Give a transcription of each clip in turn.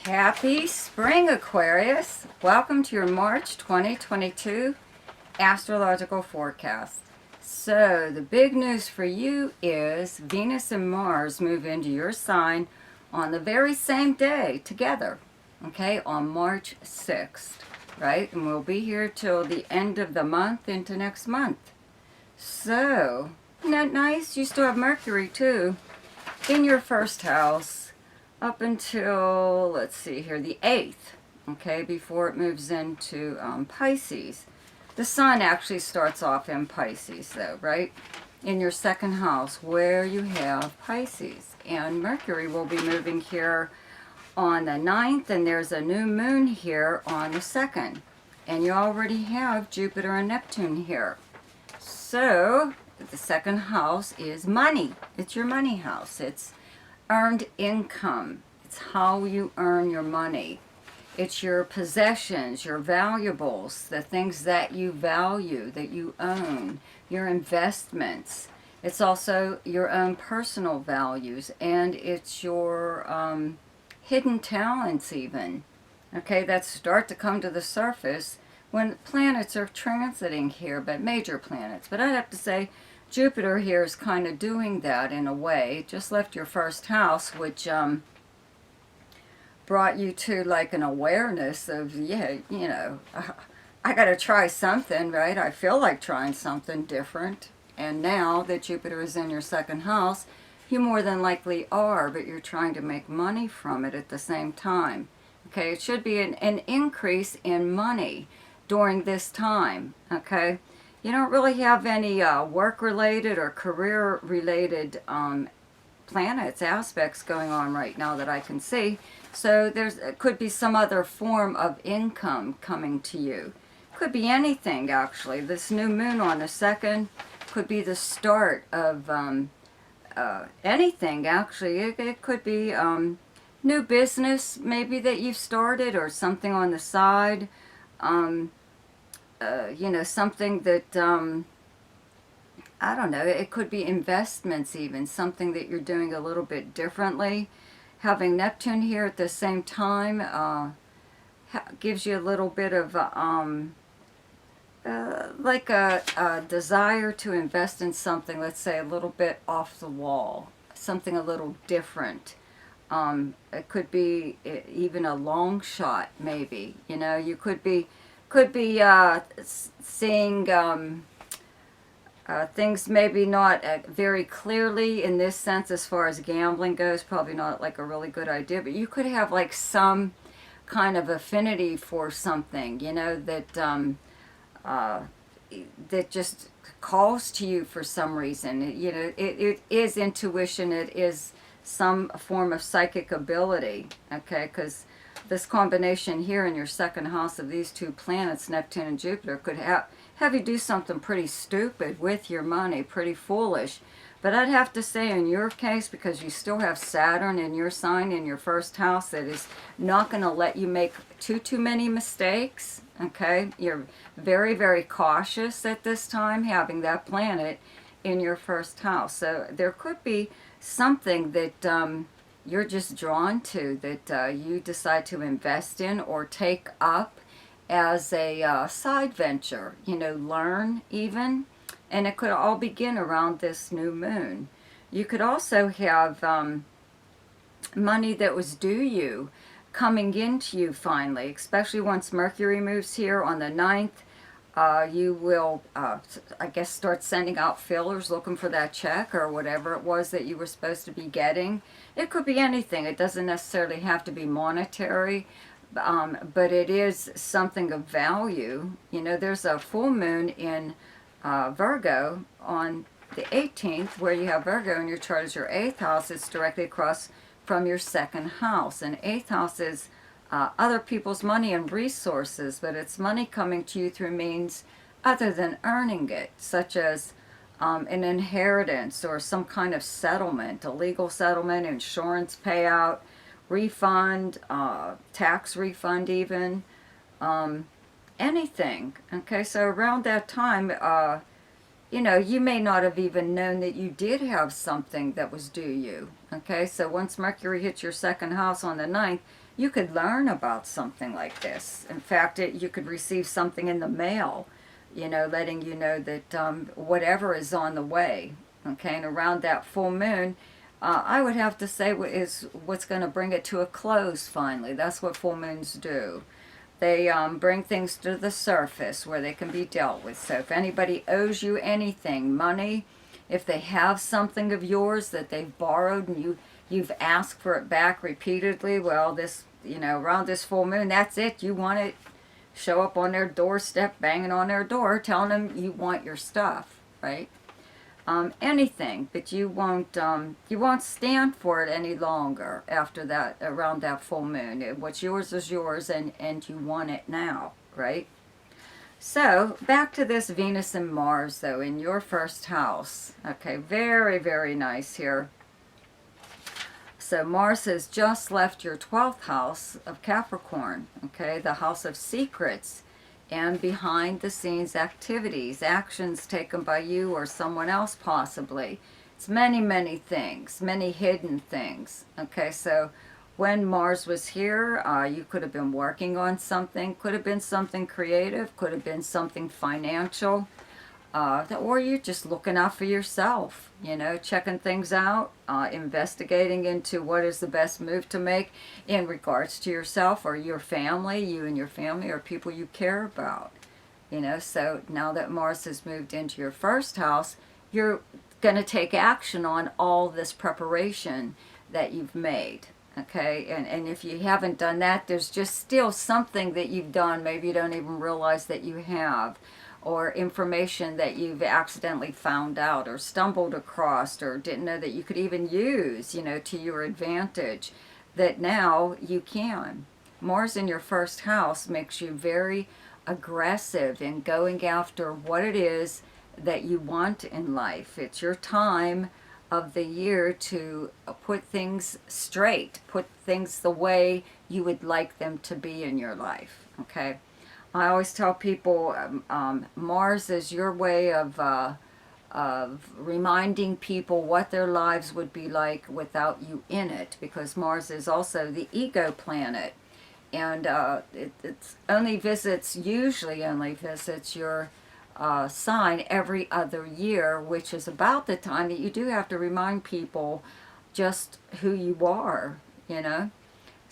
Happy spring, Aquarius. Welcome to your March 2022 astrological forecast. So, the big news for you is Venus and Mars move into your sign on the very same day together, okay, on March 6th, right? And we'll be here till the end of the month into next month. So, isn't that nice? You still have Mercury too in your first house up until, let's see here, the 8th, okay, before it moves into Pisces. The sun actually starts off in Pisces, though, right? In your second house where you have Pisces. And Mercury will be moving here on the 9th, and there's a new moon here on the 2nd. And you already have Jupiter and Neptune here. So, the second house is money. It's your money house. It's earned income. It's how you earn your money. It's your possessions, your valuables, the things that you value, that you own, your investments. It's also your own personal values, and it's your hidden talents even, okay, that start to come to the surface when planets are transiting here, but major planets. But I'd have to say Jupiter here is kind of doing that in a way. Just left your first house, which brought you to like an awareness of, yeah, you know, I got to try something, right? I feel like trying something different. And now that Jupiter is in your second house, you more than likely are, but you're trying to make money from it at the same time. Okay, it should be an increase in money during this time, okay? You don't really have any work-related or career-related planets, aspects going on right now that I can see. So it could be some other form of income coming to you. Could be anything, actually. This new moon on the 2nd could be the start of anything, actually. It could be new business, maybe, that you've started, or something on the side. You know, something that, I don't know, it could be investments even, something that you're doing a little bit differently. Having Neptune here at the same time gives you a little bit of like a desire to invest in something, let's say, a little bit off the wall, something a little different. It could be even a long shot, maybe. You know, you could be seeing things maybe not very clearly in this sense as far as gambling goes. Probably not like a really good idea, but you could have like some kind of affinity for something, you know, that that just calls to you for some reason. You know, it is intuition. It is some form of psychic ability, okay, because this combination here in your second house of these two planets, Neptune and Jupiter, could have you do something pretty stupid with your money, pretty foolish. But I'd have to say in your case, because you still have Saturn in your sign in your first house, that is not going to let you make too many mistakes, okay? You're very, very cautious at this time, having that planet in your first house. So there could be something that you're just drawn to, that you decide to invest in or take up as a side venture, you know, learn even. And it could all begin around this new moon. You could also have money that was due you coming into you finally, especially once Mercury moves here on the 9th. You will, I guess, start sending out fillers looking for that check or whatever it was that you were supposed to be getting. It could be anything. It doesn't necessarily have to be monetary, but it is something of value. You know, there's a full moon in Virgo on the 18th, where you have Virgo in your chart as your 8th house. It's directly across from your second house. And 8th house is other people's money and resources, but it's money coming to you through means other than earning it, such as an inheritance or some kind of settlement, a legal settlement, insurance payout, refund, tax refund even, anything. Okay, so around that time, you know, you may not have even known that you did have something that was due you. Okay, so once Mercury hits your second house on the 9th, you could learn about something like this. In fact, you could receive something in the mail, you know, letting you know that whatever is on the way. Okay, and around that full moon, I would have to say is what's going to bring it to a close finally. That's what full moons do. They bring things to the surface where they can be dealt with. So if anybody owes you anything, money, if they have something of yours that they've borrowed and you've asked for it back repeatedly, well, this, you know, around this full moon, that's it. You want it, show up on their doorstep, banging on their door, telling them you want your stuff, right? Anything, but you won't stand for it any longer after that, around that full moon. What's yours is yours, and you want it now, right? So back to this Venus and Mars, though, in your first house. Okay, very, very nice here. So Mars has just left your 12th house of Capricorn, okay, the house of secrets and behind the scenes activities, actions taken by you or someone else possibly. It's many, many things, many hidden things. Okay, so when Mars was here, you could have been working on something, could have been something creative, could have been something financial, or you're just looking out for yourself, you know, checking things out, investigating into what is the best move to make in regards to yourself or your family, you and your family or people you care about, you know. So now that Mars has moved into your first house, you're going to take action on all this preparation that you've made, okay? And if you haven't done that, there's just still something that you've done, maybe you don't even realize that you have, or information that you've accidentally found out or stumbled across or didn't know that you could even use, you know, to your advantage, that now you can. Mars in your first house makes you very aggressive in going after what it is that you want in life. It's your time of the year to put things straight, put things the way you would like them to be in your life, okay? I always tell people Mars is your way of reminding people what their lives would be like without you in it, because Mars is also the ego planet, and it usually only visits your sign every other year, which is about the time that you do have to remind people just who you are, you know.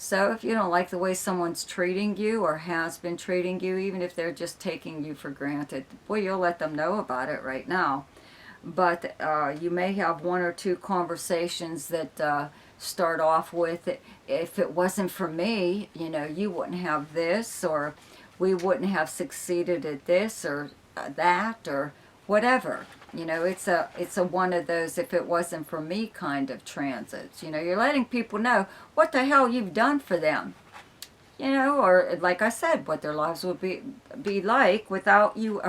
So if you don't like the way someone's treating you or has been treating you, even if they're just taking you for granted, well, you'll let them know about it right now. But you may have one or two conversations that start off with, if it wasn't for me, you know, you wouldn't have this, or we wouldn't have succeeded at this or that, or whatever. You know, it's a one of those if it wasn't for me kind of transits. You know, you're letting people know what the hell you've done for them. You know, or like I said, what their lives would be like without you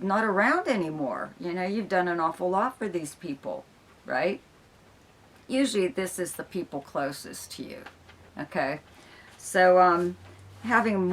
not around anymore. You know, you've done an awful lot for these people, right? Usually this is the people closest to you, okay? So having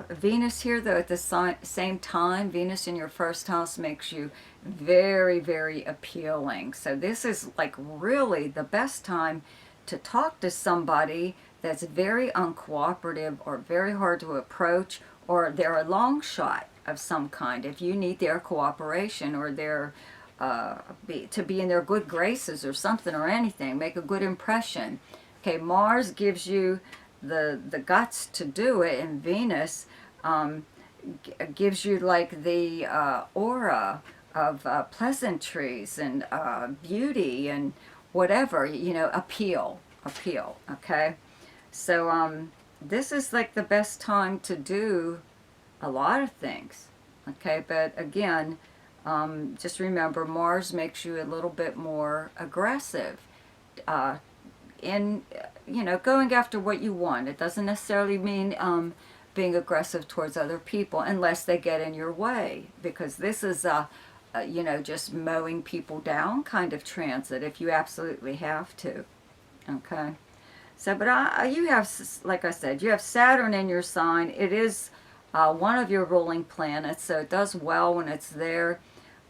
Venus here, though, at the same time, Venus in your first house makes you very, very appealing. So this is like really the best time to talk to somebody that's very uncooperative or very hard to approach, or they're a long shot of some kind. If you need their cooperation or their to be in their good graces or something or anything, make a good impression. Okay, Mars gives you the guts to do it, and Venus gives you like the aura of pleasantries and beauty and whatever, you know, appeal, okay? So this is like the best time to do a lot of things, okay? But again, just remember, Mars makes you a little bit more aggressive in, you know, going after what you want. It doesn't necessarily mean being aggressive towards other people unless they get in your way, because this is you know, just mowing people down kind of transit if you absolutely have to, okay? So, but you have, like I said, you have Saturn in your sign. It is one of your ruling planets, so it does well when it's there.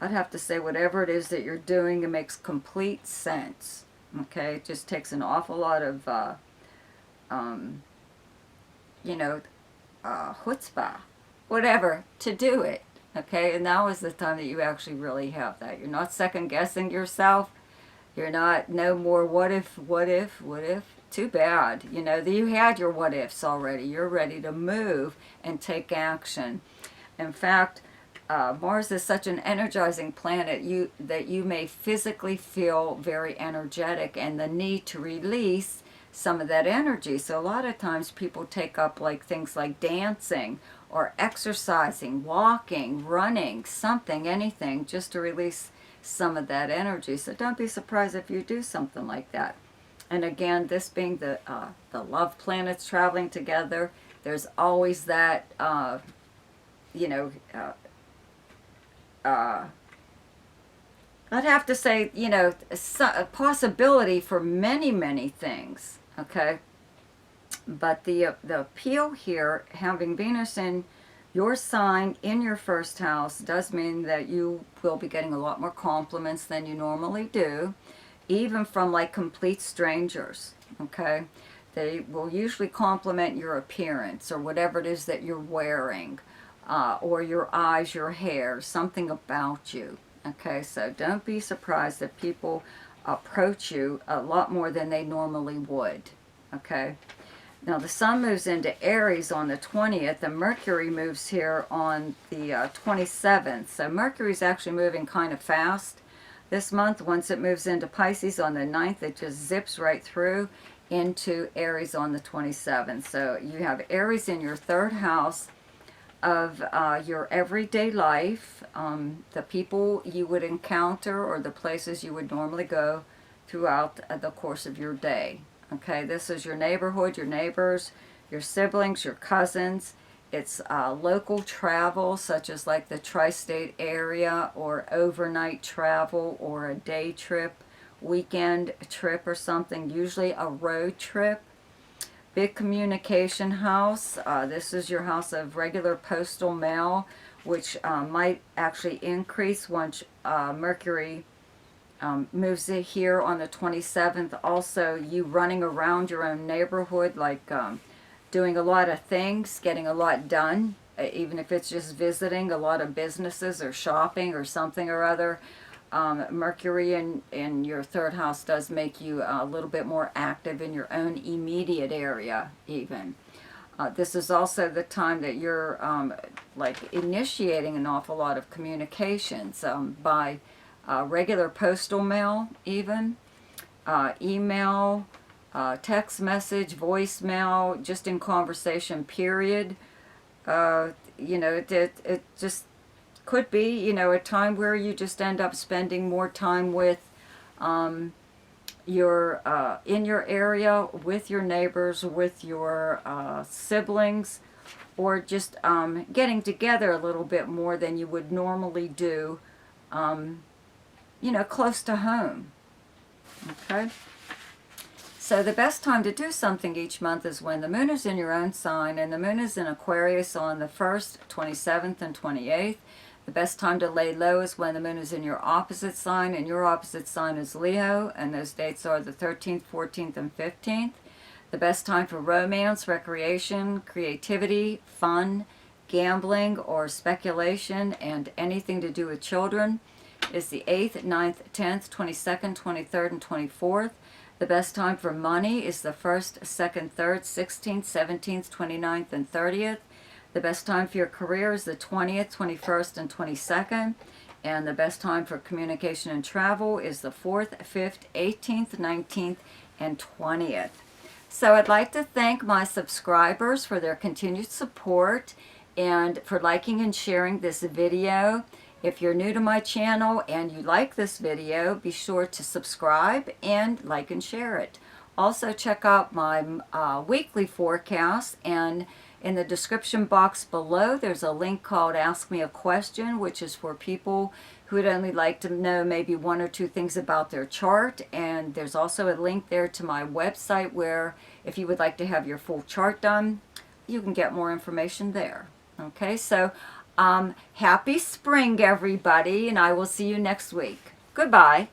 I'd have to say whatever it is that you're doing, it makes complete sense, Okay, it just takes an awful lot of, um, you know, chutzpah, whatever, to do it. Okay, and now is the time that you actually really have that. You're not second guessing yourself. You're not, no more what if, what if, what if. Too bad. You know, you had your what ifs already. You're ready to move and take action. In fact, Mars is such an energizing planet that you may physically feel very energetic and the need to release some of that energy. So a lot of times people take up like things like dancing or exercising, walking, running, something, anything, just to release some of that energy. So don't be surprised if you do something like that. And again, this being the love planets traveling together, there's always that, you know, I'd have to say, you know, a possibility for many, many things, okay? But the appeal here, having Venus in your sign in your first house, does mean that you will be getting a lot more compliments than you normally do, even from like complete strangers, okay? They will usually compliment your appearance or whatever it is that you're wearing, or your eyes, your hair, something about you, okay? So don't be surprised if people approach you a lot more than they normally would, okay? Now the Sun moves into Aries on the 20th, and Mercury moves here on the 27th. So Mercury's actually moving kind of fast this month. Once it moves into Pisces on the 9th, it just zips right through into Aries on the 27th. So you have Aries in your third house of your everyday life, the people you would encounter or the places you would normally go throughout the course of your day. Okay, this is your neighborhood, your neighbors, your siblings, your cousins. It's local travel, such as like the tri-state area, or overnight travel, or a day trip, weekend trip or something, usually a road trip. Big communication house. This is your house of regular postal mail, which might actually increase once Mercury moves it here on the 27th. Also, you running around your own neighborhood, like doing a lot of things, getting a lot done, even if it's just visiting a lot of businesses or shopping or something or other. Mercury in your third house does make you a little bit more active in your own immediate area even. This is also the time that you're like initiating an awful lot of communications by regular postal mail even, email, text message, voicemail, just in conversation period. You know, it just could be, you know, a time where you just end up spending more time with your in your area, with your neighbors, with your siblings, or just getting together a little bit more than you would normally do, you know, close to home. Okay? So the best time to do something each month is when the moon is in your own sign, and the moon is in Aquarius on the 1st, 27th, and 28th. The best time to lay low is when the moon is in your opposite sign, and your opposite sign is Leo, and those dates are the 13th, 14th, and 15th. The best time for romance, recreation, creativity, fun, gambling, or speculation, and anything to do with children is the 8th, 9th, 10th, 22nd, 23rd, and 24th. The best time for money is the 1st, 2nd, 3rd, 16th, 17th, 29th, and 30th. The best time for your career is the 20th, 21st, and 22nd. And the best time for communication and travel is the 4th, 5th, 18th, 19th, and 20th. So I'd like to thank my subscribers for their continued support and for liking and sharing this video. If you're new to my channel and you like this video, be sure to subscribe and like and share it. Also check out my weekly forecast, and in the description box below there's a link called Ask Me a Question, which is for people who would only like to know maybe one or two things about their chart. And there's also a link there to my website where if you would like to have your full chart done, you can get more information there. Okay, so happy spring, everybody, and I will see you next week. Goodbye.